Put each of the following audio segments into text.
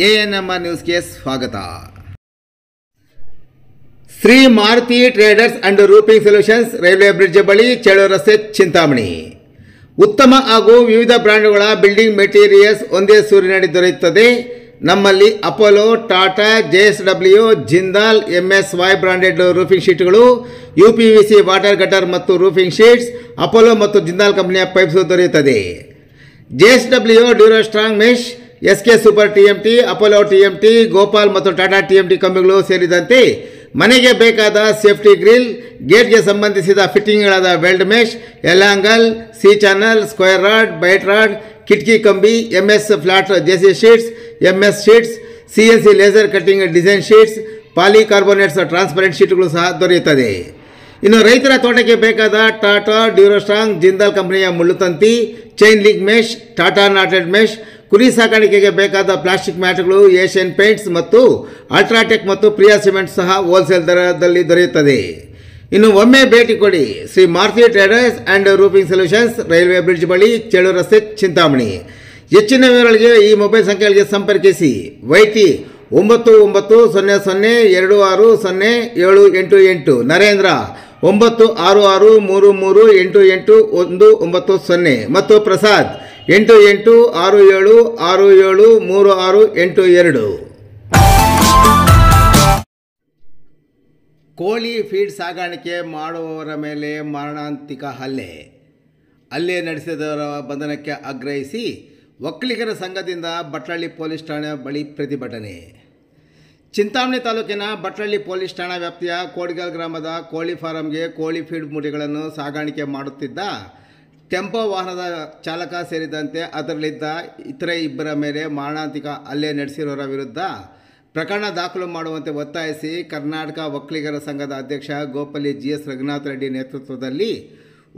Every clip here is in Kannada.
ANMR ನ್ಯೂಸ್ಗೆ ಸ್ವಾಗತ. Shri Maruti traders and roofing solutions, railway bridge ಬಳಿ, ಚೇಳೂರು ರಸ್ತೆ, ಚಿಂತಾಮಣಿ. ಉತ್ತಮ ಹಾಗೂ ವಿವಿಧ ಬ್ರ್ಯಾಂಡ್ಗಳ ಬಿಲ್ಡಿಂಗ್ ಮೆಟೀರಿಯಲ್ಸ್ ಒಂದೇ ಸೂರಿನಡಿ ದೊರೆಯುತ್ತದೆ. ನಮ್ಮಲ್ಲಿ Apollo, Tata, JSW, Jindal, MSY branded roofing ಶೀಟ್ಗಳು, UPVC ವಾಟರ್ ಗಟರ್ ಮತ್ತು ರೂಫಿಂಗ್ ಶೀಟ್ಸ್, ಅಪೋಲೋ ಮತ್ತು ಜಿಂದಾಲ್ ಕಂಪನಿಯ ಪೈಪ್ಸ್ ದೊರೆಯುತ್ತದೆ. JSW Durostrong mesh, SK super TMT, Apollo TMT, Gopal ಮತ್ತು ಟಾಟಾ TMT ಕಂಬಿಗಳು ಸೇರಿದಂತೆ ಮನೆಗೆ ಬೇಕಾದ ಸೇಫ್ಟಿ ಗ್ರಿಲ್, ಗೇಟ್ಗೆ ಸಂಬಂಧಿಸಿದ ಫಿಟ್ಟಿಂಗ್ಗಳಾದ weld mesh, L angle, C channel, square rod, ಬೈಟ್ ರಾಡ್, ಕಿಟಕಿ ಕಂಬಿ, MS flat JC sheets, MS sheets, CNC laser cutting design sheets, polycarbonates transparent ಶೀಟ್ಗಳು ಸಹ ದೊರೆಯುತ್ತದೆ. ಇನ್ನು ರೈತರ ತೋಟಕ್ಕೆ ಬೇಕಾದ ಟಾಟಾ ಡ್ಯೂರೋಸ್ಟ್ರಾಂಗ್, ಜಿಂದಾಲ್ ಕಂಪನಿಯ ಮುಳ್ಳುತಂತಿ, chain link mesh, Tata knotted mesh, ಕುರಿ ಸಾಕಾಣಿಕೆಗೆ ಬೇಕಾದ ಪ್ಲಾಸ್ಟಿಕ್ ಮ್ಯಾಟ್ಗಳು, ಏಷ್ಯನ್ ಪೇಂಟ್ಸ್ ಮತ್ತು ಅಲ್ಟ್ರಾಟೆಕ್ ಮತ್ತು ಪ್ರಿಯಾ ಸಿಮೆಂಟ್ ಸಹ ಹೋಲ್ಸೇಲ್ ದರದಲ್ಲಿ ದೊರೆಯುತ್ತದೆ. ಇನ್ನು ಒಮ್ಮೆ ಭೇಟಿ ಕೊಡಿ Shri Maruti traders and roofing solutions, railway bridge ಬಳಿ, ಚೇಳೂರು ರಸ್ತೆ, ಚಿಂತಾಮಣಿ. ಹೆಚ್ಚಿನ ವಿವರಗಳಿಗೆ ಈ ಮೊಬೈಲ್ ಸಂಖ್ಯೆಗಳಿಗೆ ಸಂಪರ್ಕಿಸಿ. YT 9992600788, ನರೇಂದ್ರ 9663388190 ಮತ್ತು ಪ್ರಸಾದ್ 8867673682. ಕೋಳಿ ಫೀಡ್ ಸಾಗಾಣಿಕೆ ಮಾಡುವವರ ಮೇಲೆ ಮಾರಣಾಂತಿಕ ಹಲ್ಲೆ ನಡೆಸಿದವರ ಬಂಧನಕ್ಕೆ ಆಗ್ರಹಿಸಿ ಒಕ್ಕಲಿಗರ ಸಂಘದಿಂದ ಬಟ್ಲಳ್ಳಿ ಪೊಲೀಸ್ ಠಾಣೆ ಬಳಿ ಪ್ರತಿಭಟನೆ. ಚಿಂತಾಮಣಿ ತಾಲೂಕಿನ ಬಟ್ಲಳ್ಳಿ ಪೊಲೀಸ್ ಠಾಣಾ ವ್ಯಾಪ್ತಿಯ ಕೋಡಿಗಲ್ ಗ್ರಾಮದ ಕೋಳಿ ಫಾರಂಗೆ ಕೋಳಿ ಫೀಡ್ ಮೂಟೆಗಳನ್ನು ಸಾಗಾಣಿಕೆ ಮಾಡುತ್ತಿದ್ದ ಟೆಂಪೋ ವಾಹನದ ಚಾಲಕ ಸೇರಿದಂತೆ ಅದರಲ್ಲಿದ್ದ ಇತರೆ ಇಬ್ಬರ ಮೇಲೆ ಮಾರಣಾಂತಿಕ ಹಲ್ಲೆ ನಡೆಸಿರೋರ ವಿರುದ್ಧ ಪ್ರಕರಣ ದಾಖಲು ಮಾಡುವಂತೆ ಒತ್ತಾಯಿಸಿ ಕರ್ನಾಟಕ ಒಕ್ಕಲಿಗರ ಸಂಘದ ಅಧ್ಯಕ್ಷ ಗೋಪಲ್ಲಿ GS ರಘುನಾಥ ರೆಡ್ಡಿ ನೇತೃತ್ವದಲ್ಲಿ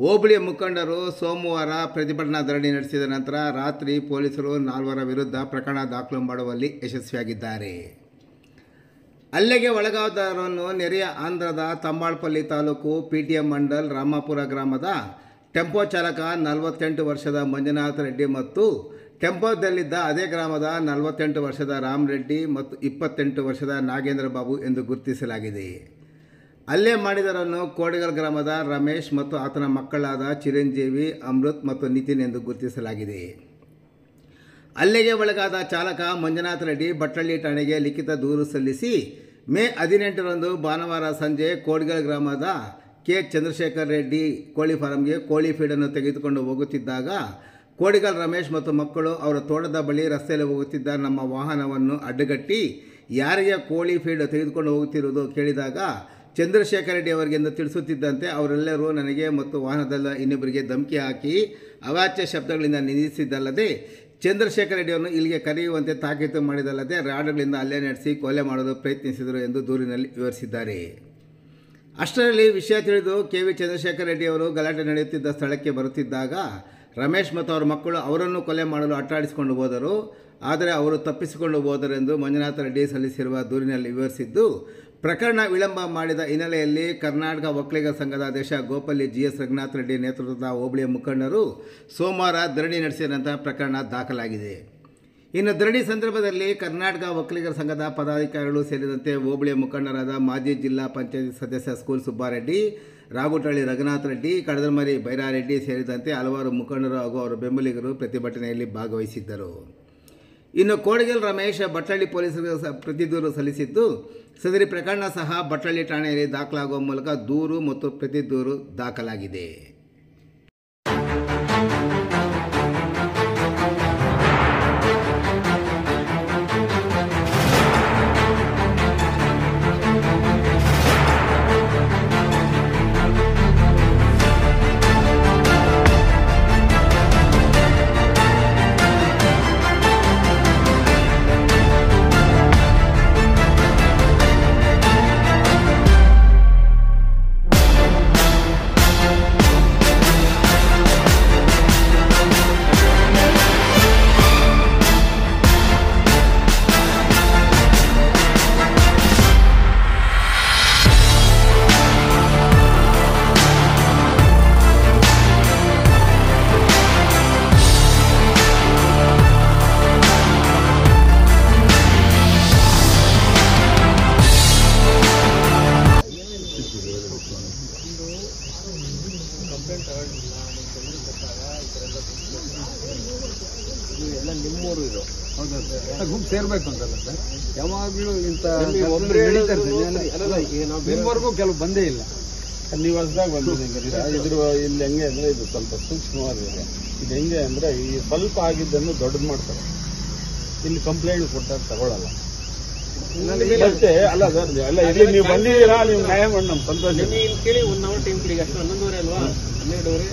ಹೋಬಳಿಯ ಮುಖಂಡರು ಸೋಮವಾರ ಪ್ರತಿಭಟನಾ ಧರಣಿ ನಡೆಸಿದ ನಂತರ ರಾತ್ರಿ ಪೊಲೀಸರು 4 ವಿರುದ್ಧ ಪ್ರಕರಣ ದಾಖಲು ಮಾಡುವಲ್ಲಿ ಯಶಸ್ವಿಯಾಗಿದ್ದಾರೆ. ಹಲ್ಲೆಗೆ ಒಳಗಾದವರನ್ನು ನೆರೆಯ ಆಂಧ್ರದ ತಂಬಾಳ್ಪಲ್ಲಿ ತಾಲೂಕು PTM ಮಂಡಲ್ ರಾಮಾಪುರ ಗ್ರಾಮದ ಟೆಂಪೋ ಚಾಲಕ 48 ವರ್ಷದ ಮಂಜುನಾಥ ರೆಡ್ಡಿ ಮತ್ತು ಟೆಂಪೋದಲ್ಲಿದ್ದ ಅದೇ ಗ್ರಾಮದ 48 ವರ್ಷದ ರಾಮ್ ರೆಡ್ಡಿ ಮತ್ತು 28 ವರ್ಷದ ನಾಗೇಂದ್ರ ಬಾಬು ಎಂದು ಗುರುತಿಸಲಾಗಿದೆ. ಹಲ್ಲೆ ಮಾಡಿದವರನ್ನು ಕೋಡಿಗಲ್ ಗ್ರಾಮದ ರಮೇಶ್ ಮತ್ತು ಆತನ ಮಕ್ಕಳಾದ ಚಿರಂಜೀವಿ, ಅಮೃತ್ ಮತ್ತು ನಿತಿನ್ ಎಂದು ಗುರುತಿಸಲಾಗಿದೆ. ಹಲ್ಲೆಗೆ ಒಳಗಾದ ಚಾಲಕ ಮಂಜುನಾಥ ರೆಡ್ಡಿ ಬಟ್ಲಳ್ಳಿ ಠಾಣೆಗೆ ಲಿಖಿತ ದೂರು ಸಲ್ಲಿಸಿ ಮೇ 18ರಂದು ಭಾನುವಾರ ಸಂಜೆ ಕೋಡಿಗಲ್ ಗ್ರಾಮದ K ಚಂದ್ರಶೇಖರ್ ರೆಡ್ಡಿ ಕೋಳಿ ಫಾರಂಗೆ ಕೋಳಿ ಫೀಡನ್ನು ತೆಗೆದುಕೊಂಡು ಹೋಗುತ್ತಿದ್ದಾಗ ಕೋಡಿಗಲ್ ರಮೇಶ್ ಮತ್ತು ಮಕ್ಕಳು ಅವರ ತೋಟದ ಬಳಿ ರಸ್ತೆಯಲ್ಲಿ ಹೋಗುತ್ತಿದ್ದ ನಮ್ಮ ವಾಹನವನ್ನು ಅಡ್ಡಗಟ್ಟಿ ಯಾರಿಗೆ ಕೋಳಿ ಫೀಡ್ ತೆಗೆದುಕೊಂಡು ಹೋಗುತ್ತಿರುವುದು ಕೇಳಿದಾಗ ಚಂದ್ರಶೇಖರ್ ರೆಡ್ಡಿ ಅವರಿಗೆಂದು ತಿಳಿಸುತ್ತಿದ್ದಂತೆ ಅವರೆಲ್ಲರೂ ನನಗೆ ಮತ್ತು ವಾಹನದಲ್ಲ ಇನ್ನೊಬ್ಬರಿಗೆ ಧಮಕಿ ಹಾಕಿ ಅವಾಚ್ಯ ಶಬ್ದಗಳಿಂದ ನಿಂದಿಸಿದ್ದಲ್ಲದೆ ಚಂದ್ರಶೇಖರ್ ರೆಡ್ಡಿಯನ್ನು ಇಲ್ಲಿಗೆ ಕರೆಯುವಂತೆ ತಾಕೀತು ಮಾಡಿದಲ್ಲದೆ ರಾಡ್ಗಳಿಂದ ಹಲ್ಲೆ ನಡೆಸಿ ಕೊಲೆ ಮಾಡಲು ಪ್ರಯತ್ನಿಸಿದರು ಎಂದು ದೂರಿನಲ್ಲಿ ವಿವರಿಸಿದ್ದಾರೆ. ಅಷ್ಟರಲ್ಲಿ ವಿಷಯ ತಿಳಿದು KV ಚಂದ್ರಶೇಖರ್ ರೆಡ್ಡಿ ಅವರು ಗಲಾಟೆ ನಡೆಯುತ್ತಿದ್ದ ಸ್ಥಳಕ್ಕೆ ಬರುತ್ತಿದ್ದಾಗ ರಮೇಶ್ ಮತ್ತು ಅವರ ಮಕ್ಕಳು ಅವರನ್ನು ಕೊಲೆ ಮಾಡಲು ಅಟ್ಟಾಡಿಸಿಕೊಂಡು ಹೋದರು. ಆದರೆ ಅವರು ತಪ್ಪಿಸಿಕೊಂಡು ಹೋದರೆಂದು ಮಂಜುನಾಥ ರೆಡ್ಡಿ ಸಲ್ಲಿಸಿರುವ ದೂರಿನಲ್ಲಿ ವಿವರಿಸಿದ್ದು, ಪ್ರಕರಣ ವಿಳಂಬ ಮಾಡಿದ ಹಿನ್ನೆಲೆಯಲ್ಲಿ ಕರ್ನಾಟಕ ಒಕ್ಕಲಿಗರ ಸಂಘದ ಅಧ್ಯಕ್ಷ ಗೋಪಲ್ಲಿ GS ರಘುನಾಥ ರೆಡ್ಡಿ ನೇತೃತ್ವದ ಹೋಬಳಿಯ ಮುಖಂಡರು ಸೋಮವಾರ ಧರಣಿ ನಡೆಸಿದ ನಂತರ ಪ್ರಕರಣ ದಾಖಲಾಗಿದೆ. ಇನ್ನು ಧರಣಿ ಸಂದರ್ಭದಲ್ಲಿ ಕರ್ನಾಟಕ ಒಕ್ಕಲಿಗರ ಸಂಘದ ಪದಾಧಿಕಾರಿಗಳು ಸೇರಿದಂತೆ ಹೋಬಳಿಯ ಮುಖಂಡರಾದ ಮಾಜಿ ಜಿಲ್ಲಾ ಪಂಚಾಯತ್ ಸದಸ್ಯ ಸ್ಕೂಲ್ ಸುಬ್ಬಾರೆಡ್ಡಿ, ರಾಗುಟಳ್ಳಿ ರಘುನಾಥ ರೆಡ್ಡಿ, ಕಡದಮರಿ ಬೈರಾರೆಡ್ಡಿ ಸೇರಿದಂತೆ ಹಲವಾರು ಮುಖಂಡರು ಹಾಗೂ ಅವರ ಬೆಂಬಲಿಗರು ಪ್ರತಿಭಟನೆಯಲ್ಲಿ ಭಾಗವಹಿಸಿದ್ದರು. ಇನ್ನು ಕೋಡಿಗಲ್ ರಮೇಶ್ ಬಟ್ಲಳ್ಳಿ ಪೊಲೀಸರಿಗೆ ಪ್ರತಿದೂರು ಸಲ್ಲಿಸಿದ್ದು, ಸದರಿ ಪ್ರಕರಣ ಸಹ ಬಟ್ಲಳ್ಳಿ ಠಾಣೆಯಲ್ಲಿ ದಾಖಲಾಗುವ ಮೂಲಕ ದೂರು ಮತ್ತು ಪ್ರತಿದೂರು ದಾಖಲಾಗಿದೆ. ಸೇರ್ಬೇಕು ಅಂತಲ್ಲ ಸರ್, ಯಾವಾಗ್ಲೂ ಇಂಥ ನಿಮ್ಮವರೆಗೂ ಕೆಲವು ಬಂದೇ ಇಲ್ಲ. ನೀವು ಹೊಸದಾಗಿ ಬಂದಿದ್ದೀರಾ. ಇದ್ರ ಇಲ್ಲಿ ಹೆಂಗೆ ಅಂದ್ರೆ ಇದು ಸ್ವಲ್ಪ ಸೂಕ್ಷ್ಮವಾಗಿದೆ. ಇದು ಹೆಂಗೆ ಅಂದ್ರೆ ಈ ಸ್ವಲ್ಪ ಆಗಿದ್ದನ್ನು ದೊಡ್ಡದು ಮಾಡ್ತಾರೆ. ಇಲ್ಲಿ ಕಂಪ್ಲೇಂಟ್ ಕೊಟ್ಟಾಗ ತಗೊಳ್ಳಲ್ಲ. ಮತ್ತೆ ಅಲ್ಲ ಸರ್, ಅಲ್ಲ ಇಲ್ಲಿ ನೀವು ಬಂದಿದ್ದೀರಾ, ನೀವು ನ್ಯಾಯ ಮಾಡಿ ನಮ್ಗೆ ಸಂತೋಷ. ಕೇಳಿ 1 hour ಟೈಮ್ ಕೇಳಿ, ಅಷ್ಟು 11:30 ಅಲ್ವಾ, 12:30.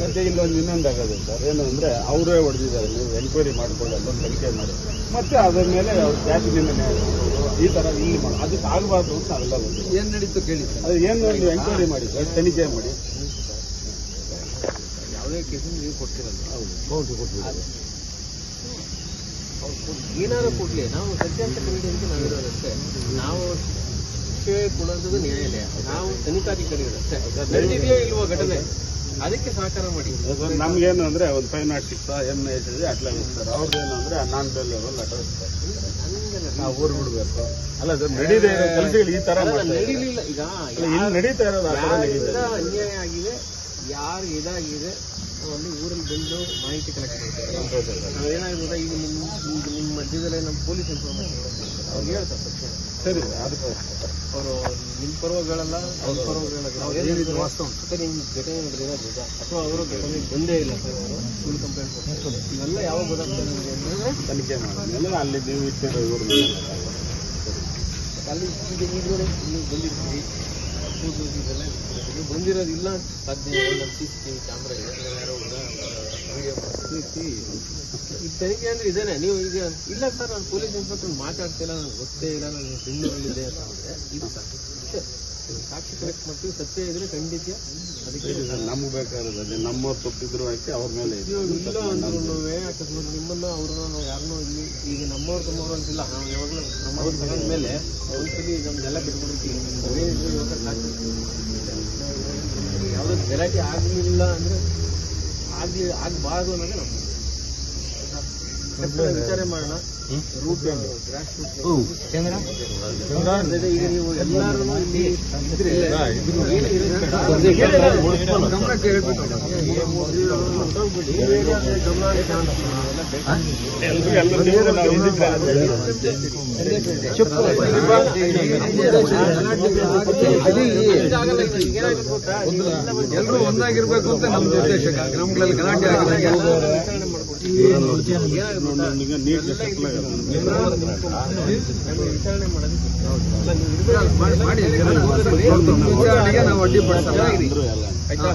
ಮತ್ತೆ ಇಲ್ಲೊಂದು ಇನ್ನೊಂದು ಆಗೋದು ಸರ್, ಏನು ಅಂದ್ರೆ ಅವರೇ ಹೊಡೆದಿದ್ದಾರೆ, ನೀವು ಎನ್ಕ್ವೈರಿ ಮಾಡ್ಕೊಳ್ಳಲ್ಲ, ತನಿಖೆ ಮಾಡಿ ಮತ್ತೆ ಅದರ ಮೇಲೆ ಅವ್ರು ಜಾತಿನಿಂದ ನ್ಯಾಯ ಈ ತರ ಇಲ್ಲಿ ಮಾಡಿ ಅದಕ್ಕೆ ಆಗಬಾರ್ದು ಅಂತ ಅವೆಲ್ಲ ಬಂದಿದೆ. ಏನ್ ನಡೀತು ಕೇಳಿ ಸರ್, ಅದು ಏನು ನೀವು ಎನ್ಕ್ವೈರಿ ಮಾಡಿ ಸರ್, ತನಿಖೆ ಮಾಡಿ. ಯಾವುದೇ ಕೇಸ್ ನೀವು ಕೊಡ್ತಿರಲ್ಲ. ಹೌದು ಕೊಟ್ಟಿದ್ದಾರೆ. ಏನಾದ್ರು ಕೊಡ್ಲಿ, ನಾವು ಸತ್ಯಾಂಶ ಕಮಿಟಿ ಅಂತ ನಾವಿರೋದಷ್ಟೇ. ನಾವು ಶಿಕ್ಷೆ ಕೊಡೋದು ನ್ಯಾಯಾಲಯ, ನಾವು ತನಿಖಾಧಿಕಾರಿಗಳಷ್ಟೇ. ನಡೆದಿದೆಯೋ ಇಲ್ವೋ ಘಟನೆ, ಅದಕ್ಕೆ ಸಹಕಾರ ಮಾಡಿ. ನಮ್ಗೇನು ಅಂದ್ರೆ ಒಂದು 506 ಏನ್ ಹೇಳ್ತಿದ್ರೆ ಅಟ್ಲ ಸರ್, ಅವ್ರದ್ದೇನು ಅಂದ್ರೆ ನಾನ್ ಬೇಲ್ ಲೆವೆಲ್ ನಾವು ಊರು ಬಿಡ್ಬೇಕು. ಅಲ್ಲ ಸರ್, ನಡೀದೇ ಇರೋ ಕೆಲಸಗಳು ಈ ತರ ನಡೀಲಿಲ್ಲ. ಈಗ ಇಲ್ಲಿ ನಡೀತಾ ಇರೋದು ಅನ್ಯಾಯ ಆಗಿದೆ, ಯಾರು ಇದಾಗಿದೆ ಅಲ್ಲಿ ಊರಲ್ಲಿ ಬಂದು ಮಾಹಿತಿ ಕಲೆಕ್ಟ್ ಮಾಡ್ತಾರೆ. ನಾವೇನಾಗಿದೆ ಈಗ ನಿಮ್ಮ ಮಧ್ಯದಲ್ಲೇ ನಮ್ಮ ಪೊಲೀಸ್ ಇನ್ಫಾರ್ಮೇಶನ್ ಅವ್ರಿಗೆ ಹೇಳ್ತಾರೆ ತಕ್ಷಣ. ಸರಿ, ಅವರು ನಿಮ್ಮ ಪರ್ವಗಳಲ್ಲ, ಅವ್ರ ಪರ್ವಗಳ ವಾಸ್ತವ ನಿಮ್ಗೆ ಘಟನೆ ನಡೆದಿರೋ ನಿಜ, ಅಥವಾ ಅವರು ಘಟನೆ ಬಂದೇ ಇಲ್ಲ ಸರ್, ಅವರು ಫುಲ್ ಕಂಪ್ಲೇಂಟ್ ಕೊಡ್ತಾರೆ. ಇವೆಲ್ಲ ಯಾವಾಗ ಗೊತ್ತಾಗ್ತದೆ ನಿಮಗೆ ಅಂದರೆ ತನಿಖೆ ಮಾಡಿ ಅಲ್ಲಿ ನೀವು ಇಟ್ಟಿರೋ ಇವರು ಅಲ್ಲಿ ಈಗ ಈಗಲೇ ನೀವು ಬಂದಿರ್ತೀವಿ, ಇದೆಲ್ಲ ನೀವು ಬಂದಿರೋದಿಲ್ಲ ಸಾಧ್ಯ. ನಮ್ಮ CCTV ಕ್ಯಾಮ್ರಾ ಇದೆ, ಯಾರೋ ವಿಡಿಯೋ ಈ ತನಿಖೆ ಅಂದ್ರೆ ಇದೇನೆ. ನೀವು ಈಗ ಇಲ್ಲ ಸರ್, ನಾನು ಪೊಲೀಸ್ ಇನ್ಸ್ಪೆಕ್ಟರ್ ಮಾತಾಡ್ತಿಲ್ಲ, ನನಗೆ ಗೊತ್ತೇ ಇಲ್ಲ, ನಾನು ಬೆಂಗಳೂರಲ್ಲಿದೆ ಅಂತ ಅಂದರೆ ಇದು ಸಾಕ್ಷಿ ಕಲೆಕ್ಟ್ ಮಾಡ್ತೀವಿ. ಸತ್ಯ ಇದ್ರೆ ಖಂಡಿತ ಅದಕ್ಕೆ ನಮ್ಗೆ ಬೇಕಾದ್ರೆ ನಮ್ಮವ್ರು ತಪ್ಪಿದ್ರು ಹಾಕಿ ಅವ್ರ ಮೇಲೆ ಇಲ್ಲ ಅಂದ್ರೂ ಅಕಸ್ಮಾತ್ ನಿಮ್ಮನ್ನ ಅವ್ರನ್ನ ನಾವು ಯಾರನ್ನೋ ಇಲ್ಲಿ ಈಗ ನಮ್ಮವ್ರು ತಮ್ಮವ್ರು ಅಂತಿಲ್ಲ, ನಾವು ಯಾವಾಗಲೂ ನಮ್ಮವ್ರು ತಗೊಂಡ ಮೇಲೆ ಒಂದ್ಸಲಿ ನಮ್ದೆಲ್ಲ ಬಿಟ್ಬಿಡ್ತೀವಿ. ಅವೇನಿದ್ರು ಇವಾಗ ಸಾಕು, ಯಾವುದೋ ಗಲಾಟೆ ಆಗಲಿಲ್ಲ ಅಂದರೆ ಆಗಬಾರ್ದು ಅನ್ನೋದೇ ನಮ್ಮ ವಿಚಾರ ಮಾಡೋಣ. ರೂಟ್ ಗ್ರಾಸ್ ರೂಟ್ ಈಗ ನೀವು ಎಲ್ಲರೂ ಇಲ್ಲಿ ಗಮನಕ್ಕೆ ಹೇಳ್ಬಿಟ್ಟು ಎಲ್ಲರೂ ಒಂದಾಗಿರ್ಬೇಕು ಅಂತ ನಮ್ದು ಉದ್ದೇಶ. ಗ್ರಾಮಗಳಲ್ಲಿ ಗಲಾಟೆ ವಿಚಾರಣೆ ಮಾಡೋದಕ್ಕೆ ನಾವು ಅಡ್ಡಿಪಡಿಸಲ್ಲ. ಆಯ್ತಾ?